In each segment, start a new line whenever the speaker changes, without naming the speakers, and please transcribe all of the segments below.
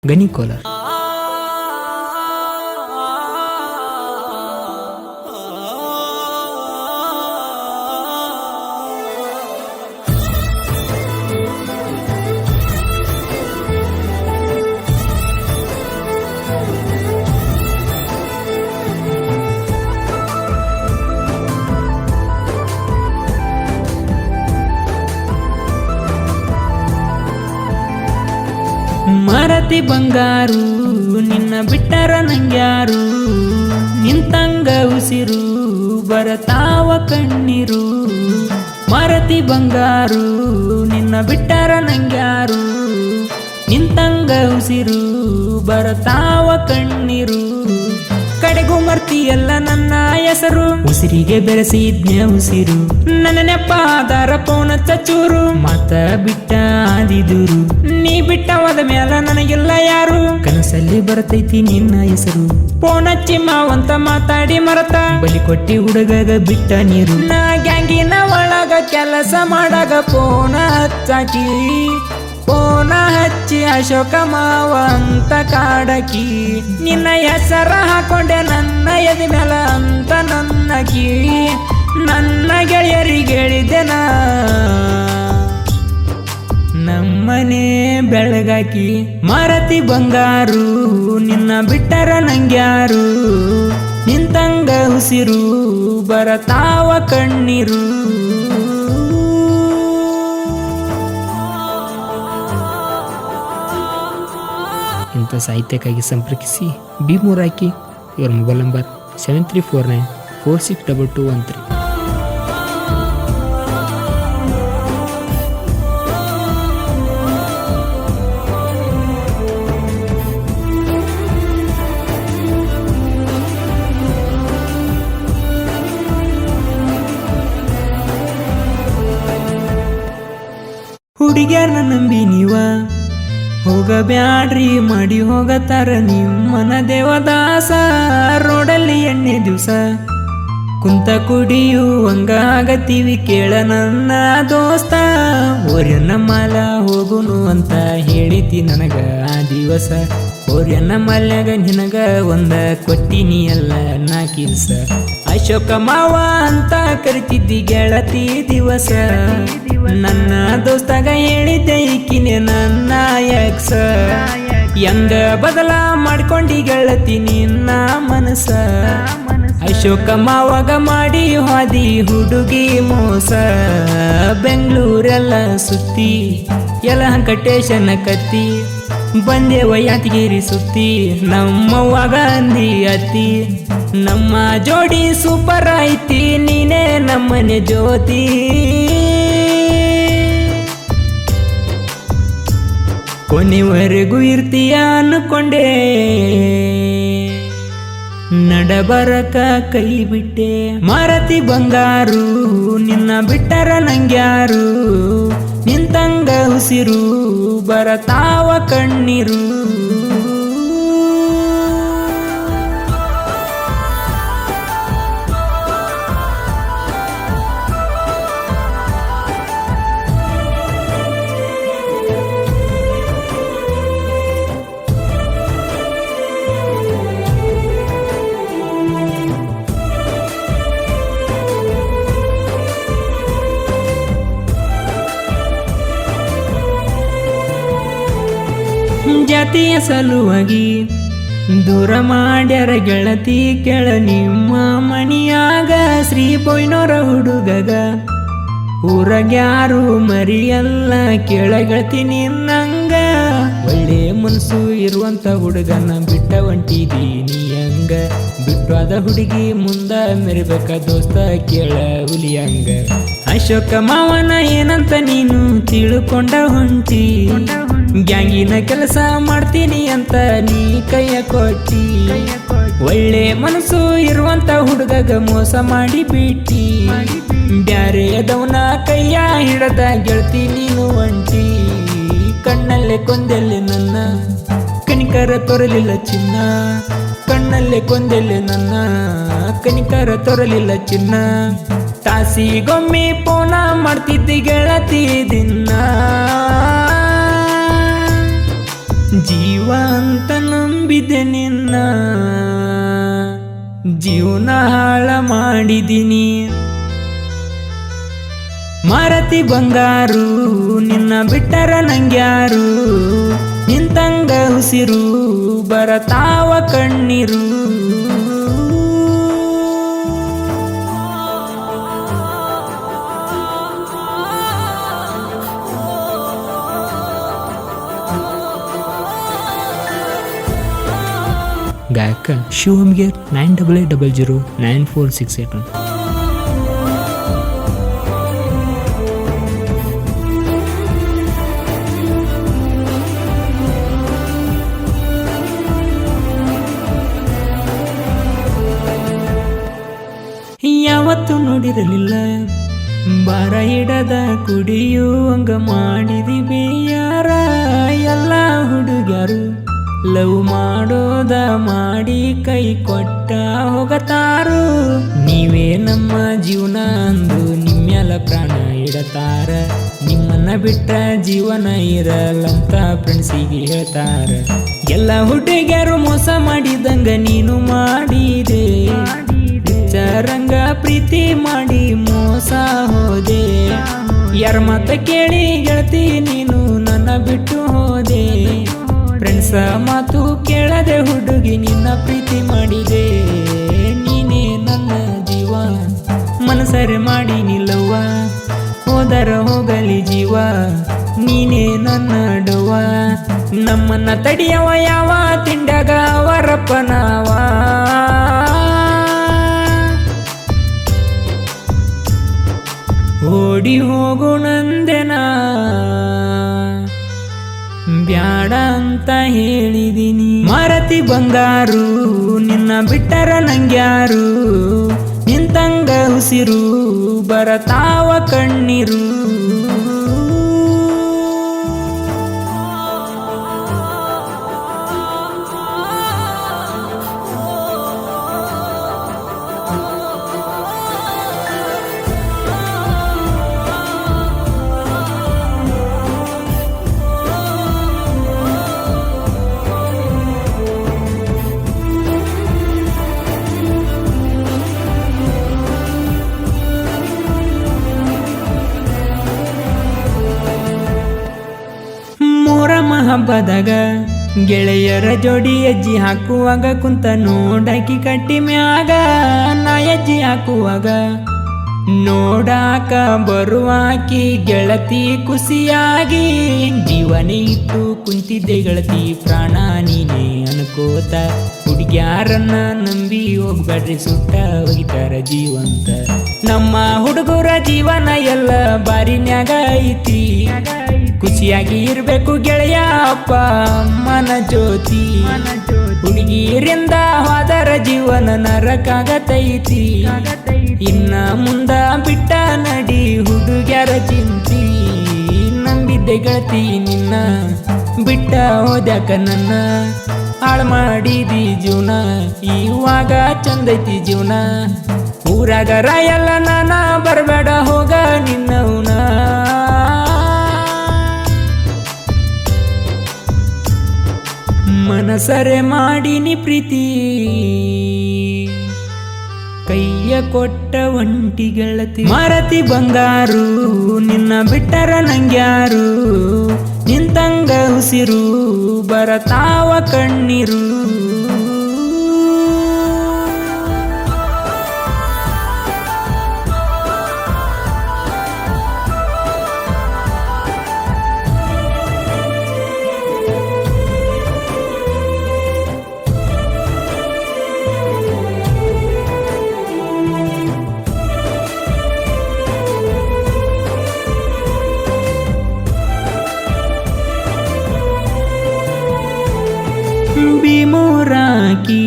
ಗಣಿ ಕೋಲಾರ. ಮರತಿ ಬಂಗಾರು ನಿನ್ನ ಬಿಟ್ಟರ ನಂಗ್ಯಾರು, ನಿಂತಂಗ ಉಸಿರು ಬರತಾವ ಕಣ್ಣೀರು. ಮರತಿ ಬಂಗಾರು ನಿನ್ನ ಬಿಟ್ಟರ ನಂಗ್ಯಾರು, ನಿಂತಂಗ ಉಸಿರು ಬರತಾವ ಕಣ್ಣೀರು. ಕಡೆಗೂ ಮರ್ತಿಯಲ್ಲ ನನ್ನ ಹೆಸರು, ಉಸಿರಿಗೆ ಬೆರೆಸಿದ್ನೆ ಉಸಿರು. ನನ್ನ ನೆಪ ಆಧಾರ ಪೌನ ಚೂರು, ಮಾತ ಬಿಟ್ಟ ಆದಿದೂರು. ನೀ ಬಿಟ್ಟವಾದ ಮ್ಯಾಲ ನನಗಿಲ್ಲ ಯಾರು, ಕನಸಲ್ಲಿ ಬರತೈತಿ ನಿನ್ನ ಹೆಸರು. ಪೋನಚ್ಚಿ ಮಾವಂತ ಮಾತಾಡಿ ಮರತ, ಬಲಿ ಕೊಟ್ಟಿ ಹುಡುಗಗ ಬಿಟ್ಟ ನೀರು. ನಾ ಗ್ಯಾಂಗಿನ ಒಳಗ ಕೆಲಸ ಮಾಡಾಗ ಪೋನ ಹಚ್ಚಾಕಿ, ಪೋನ ಹಚ್ಚಿ ಅಶೋಕ ಮಾವ ಅಂತ ಕಾಡಕಿ. ನಿನ್ನ ಹೆಸರ ಹಾಕೊಂಡೆ ನನ್ನ ಎದಿ ಮೇಲ ಅಂತ ನನ್ನಕಿ. ನನ್ನ ಗೆಳೆಯರಿಗೆ ಹೇಳಿದೆನ ನಮ್ಮನೆ ಬೆಳಗಾಕಿ. ಮರತಿ ಬಂಗಾರು ನಿನ್ನ ಬಿಟ್ಟರ ನಂಗ್ಯಾರು, ನಿಂತಂಗ ಉಸಿರು ಬರತಾವ ಕಣ್ಣೀರು. ಇಂಥ ಸಾಹಿತ್ಯಕ್ಕಾಗಿ ಸಂಪರ್ಕಿಸಿ B3 ಹಾಕಿ. ಇವರ ಮೊಬೈಲ್ ನಂಬರ್ 7349462213. ಹುಡುಗ್ಯಾರನ್ನ ನಂಬಿ ನೀವ ಹೋಗಬ್ಯಾಡ್ರಿ, ಮಾಡಿ ಹೋಗತಾರ ನಿಮ್ಮನ ದೇವದಾಸ. ರೋಡಲ್ಲಿ ಎಣ್ಣೆ ದಿವಸ ಕುಂತ ಕುಡಿಯುವಂಗ ಆಗತ್ತೀವಿ, ಕೇಳ ನನ್ನ ದೋಸ್ತ. ಓರ್ಯನ್ನ ಮಾಲ ಹೋಗುನು ಅಂತ ಹೇಳಿತಿ ನನಗ ಆ ದಿವಸ. ಓರ್ಯನ್ನ ಮಾಲ್ಯಾಗ ನಿನಗ ಒಂದ ಕೊಟ್ಟಿನಿ ಎಲ್ಲ ನಾ ಕಿಲ್ಸ. ಅಶೋಕ ಮಾವ ಅಂತ ಕರಿತಿದ್ದಿ ಗೆಳತಿ ದಿವಸ. ನನ್ನ ದೋಸ್ತಾಗ ಹೇಳಿದ್ದೆ ಈಕಿನೇ ನನ್ನ ಎಕ್ಸ. ಹೆಂಗ ಬದಲ ಮಾಡ್ಕೊಂಡಿ ಗೆಳತಿ ನಿನ್ನ ಮನಸ. ಅಶೋಕ ಮಾವಾಗ ಮಾಡಿ ಹಾದಿ ಹುಡುಗಿ ಮೋಸ. ಬೆಂಗಳೂರೆಲ್ಲ ಸುತ್ತಿ ಯಲಹಂಕಟೇಶನ ಕತ್ತಿ, ಬಂದೇವ ಯಾದಗಿರಿ ಸುತ್ತಿ ನಮ್ಮವ್ವಾಗ ಅಂದಿ ಅತ್ತಿ. ನಮ್ಮ ಜೋಡಿ ಸೂಪರ್ ಐತಿ, ನೀನೇ ನಮ್ಮನೆ ಜ್ಯೋತಿ. ಕೊನೆವರೆಗೂ ಇರ್ತೀಯ ಅನ್ಕೊಂಡೆ, ನಡಬರಕ ಕೈ ಬಿಟ್ಟೆ. ಮರತಿ ಬಂಗಾರು ನಿನ್ನ ಬಿಟ್ಟರ ನಂಗ್ಯಾರು, ನಿಂತಂಗ ಉಸಿರು ಬರತಾವ ಕಣ್ಣೀರು. ಜಾತಿಯ ಸಲುವಾಗಿ ದೂರ ಮಾಡ್ಯಾರ ಗೆಳತಿ, ಕೆಳ ನಿಮ್ಮ ಮಣಿಯಾಗ. ಶ್ರೀ ಪೊಯ್ನೋರ ಹುಡುಗಗ ಊರಾಗ್ಯಾರು ಮರಿಯಲ್ಲ, ಕೇಳ ಗೆಳತಿ ನಿನ್ನಂಗ. ಒಳ್ಳೆ ಮನಸ್ಸು ಇರುವಂತ ಹುಡುಗನ ಬಿಟ್ಟ ಹೊಂಟಿದೀನಿ ಹಂಗ. ಬಿಟ್ಟಾದ ಹುಡುಗಿ ಮುಂದ ಮೆರಿಬೇಕ ದೋಸ್ತ, ಕೇಳ ಹುಲಿಯಂಗ. ಅಶೋಕ ಮಾವನ ಏನಂತ ನೀನು ತಿಳ್ಕೊಂಡ ಹೊಂಟಿ, ಗ್ಯಾಂಗಿನ ಕೆಲಸ ಮಾಡ್ತೀನಿ ಅಂತ ನೀ ಕೈಯ ಕೊಟ್ಟಿ. ಒಳ್ಳೆ ಮನಸ್ಸು ಇರುವಂತ ಹುಡುಗಗ ಮೋಸ ಮಾಡಿ ಬಿಟ್ಟಿ. ಬ್ಯಾರೆ ಅದವನ ಕೈಯ ಹಿಡದ ಗೆಳತಿ ನೀನು ಒಂಟಿ. ಕಣ್ಣಲ್ಲೇ ಕೊಂದೆಲ್ಲೆ ನನ್ನ ಕನಿಕರ ತೊರಲಿಲ್ಲ ಚಿನ್ನ, ಕಣ್ಣಲ್ಲೇ ಕೊಂದೆಲ್ಲೆ ನನ್ನ ಕನಿಕರ ತೊರಲಿಲ್ಲ ಚಿನ್ನ. ತಾಸಿಗೊಮ್ಮೆ ಪೋನ ಮಾಡ್ತಿದ್ದಿ ಗೆಳತಿ ದಿನ, ಜೀವ ಅಂತ ನಂಬಿದೆ ನಿನ್ನ ಜೀವನ ಹಾಳ ಮಾಡಿದಿನಿ. ಮಾರತಿ ಬಂಗಾರು ನಿನ್ನ ಬಿಟ್ಟರ ನಂಗ್ಯಾರು, ನಿಂತಂಗ ಉಸಿರು ಬರತಾವ ಕಣ್ಣೀರು. ಗಾಯಕ ಶಿವಮ್ಗೆ 9880094681. ಯಾವತ್ತು ನೋಡಿರಲಿಲ್ಲ ಬಾರ ಹಿಡದ ಕುಡಿಯುವಂಗ ಮಾಡಿದಿ ಬೇಯಾರ. ಎಲ್ಲ ಹುಡುಗರು ಲವ್ ಮಾಡೋದ ಮಾಡಿ ಕೈ ಕೊಟ್ಟ ಹೋಗತಾರು. ನೀವೇ ನಮ್ಮ ಜೀವನ ಅಂದು ನಿಮ್ಮೆಲ್ಲ ಪ್ರಾಣ ಇಡತಾರ. ನಿಮ್ಮನ್ನ ಬಿಟ್ಟ ಜೀವನ ಇರಲ್ಲಂತ ಫ್ರೆಂಡ್ಸಿಗೆ ಹೇಳ್ತಾರ. ಎಲ್ಲ ಹುಡುಗಿಯರು ಮೋಸ ಮಾಡಿದಂಗ ನೀನು ಮಾಡಿದೆ. ರಂಗ ಪ್ರೀತಿ ಮಾಡಿ ಮೋಸ ಹೋದೆ. ಯಾರ ಮಾತ ಕೇಳಿ ಗೆಳತಿ ನೀನು ನನ್ನ ಬಿಟ್ಟು ಹೋದೆ. ಫ್ರೆಂಡ್ಸ ಮಾತು ಕೇಳದೆ ಹುಡುಗಿ ನಿನ್ನ ಪ್ರೀತಿ ಮಾಡಿದೆ. ನೀನೇ ನನ್ನ ಜೀವ ಮನಸರೆ ಮಾಡಿ ನಿಲ್ಲವ್ವ. ಹೋದರ ಹೋಗಲಿ ಜೀವ ನೀನೇ ನನ್ನ ಡವ್ವ. ನಮ್ಮನ್ನ ತಡಿಯವ ಯಾವ ತಿಂಡಾಗ ಅವರಪ್ಪನವ. ಓಡಿ ಹೋಗು ನಂದೆನ ಬ್ಯಾಡ ಅಂತ ಹೇಳಿದಿನಿ. ಮಾರತಿ ಬಂಗಾರು ನಿನ್ನ ಬಿಟ್ಟರ ನಂಗ್ಯಾರು, ನಿಂತಂಗ ಉಸಿರು ಬರತಾವ ಕಣ್ಣೀರು. ಹಬ್ಬದಾಗ ಗೆಳೆಯರ ಜೋಡಿ ಹೆಜ್ಜೆ ಹಾಕುವಾಗ ಕುಂತ ನೋಡಾಕಿ ಕಟ್ಟಿ ಮ್ಯಾಗ. ನಾ ಹೆಜ್ಜೆ ಹಾಕುವಾಗ ನೋಡಾಕ ಬರುವಾಕಿ ಗೆಳತಿ ಖುಷಿಯಾಗಿ. ಜೀವನೇ ಇತ್ತು ಕುಂತಿದ್ದೆ ಗೆಳತಿ ಪ್ರಾಣ ನೀನೇ ಅನ್ಕೋತ. ಹುಡುಗ್ಯಾರನ್ನ ನಂಬಿ ಹೋಗ್ಬೇಡ್ರಿ ಸುಟ್ಟ ಹೋಗಿತಾರ ಜೀವಂತ. ನಮ್ಮ ಹುಡುಗರ ಜೀವನ ಎಲ್ಲ ಬಾರಿನ್ಯಾಗ ಐತಿ. ಖುಷಿಯಾಗಿ ಇರ್ಬೇಕು ಗೆಳೆಯ ಅಪ್ಪ ಅಮ್ಮನ ಜ್ಯೋತಿ. ಹುಡುಗಿಯರಿಂದ ಹೋದರ ಜೀವನ ನರಕಾಗತೈತಿ. ಇನ್ನ ಮುಂದ ಬಿಟ್ಟ ನಡಿ ಹುಡುಗ್ಯಾರ ಚಿಂತಿ. ನಂಬಿದ್ದೆ ಗೆಳತಿ ನಿನ್ನ ಬಿಟ್ಟ ಹೋದ್ಯಾಕ ನನ್ನ. ಹಾಳು ಮಾಡಿದಿ ಜೀವನ ಇವಾಗ ಚಂದೈತಿ ಜೀವನ. ಊರಾಗರ ಎಲ್ಲ ನಾನ ಬರಬೇಡ ಹೋಗ ನಿನ್ನವನ. ಮನಸರೆ ಮಾಡಿನಿ ಪ್ರೀತಿ ಕೈಯ ಕೊಟ್ಟ ಒಂಟಿ ಗೆಳತಿ. ಮಾರತಿ ಬಂಗಾರು ನಿನ್ನ ಬಿಟ್ಟರ ನಂಗ್ಯಾರು, ನಿಂತಂಗ ಉಸಿರು ಬರತಾವ ಕಣ್ಣೀರು. ಭೀಮೂರಾಕಿ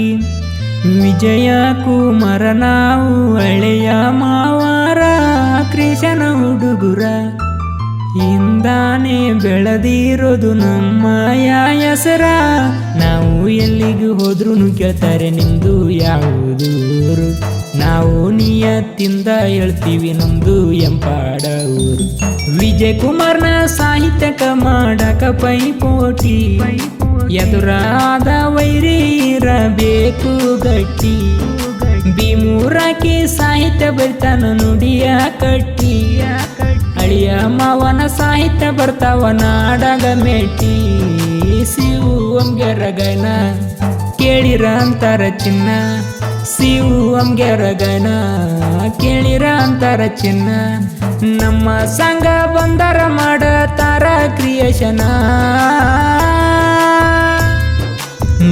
ವಿಜಯ ಕುಮಾರ ನಾವು ಹಳೆಯ ಮಾವಾರ. ಕೃಷ್ಣ ಹುಡುಗುರ ಹಿಂದಾನೆ ಬೆಳೆದಿರೋದು ನಮ್ಮ ಹೆಸರ. ನಾವು ಎಲ್ಲಿಗೂ ಹೋದ್ರೂ ಕೇಳ್ತಾರೆ ನಿಮ್ದು ಯಾವುದೂರು. ನಾವು ನಿಯತ್ತಿಂದ ಹೇಳ್ತೀವಿ ನಮ್ದು ಎಂಪಾಡ ಊರು. ವಿಜಯ್ ಕುಮಾರ್ನ ಸಾಹಿತ್ಯಕ ಮಾಡಕ ಪೈಪೋಟಿ. ಎದುರಾದ ವೈರಿ ಇರಬೇಕು ಗಟ್ಟಿ ಭೀಮೂರಾಕಿ ಸಾಹಿತ್ಯ ಬರ್ತಾನ ನುಡಿಯ ಕಟ್ಟಿ ಅಳಿಯ ಮಾವನ ಸಾಹಿತ್ಯ ಬರ್ತಾವ ನಾಡಗ ಮೆಟ್ಟಿ ಶಿವಂಗೆರಗನ ಕೇಳಿರ ಅಂತಾರ ಚಿನ್ನ ಶಿವಂಗೆರಗನ ಕೇಳಿರ ಅಂತಾರ ಚಿನ್ನ ನಮ್ಮ ಸಂಘ ಬಂದರ ಮಾಡತಾರ ಕ್ರಿಯೇಷನ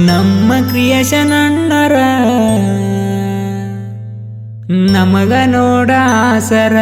ನಮ್ಮ ಕ್ರಿಯೇಷನ್ ಅಣ್ಣರ ನಮಗ ನೋಡ ಆಸರ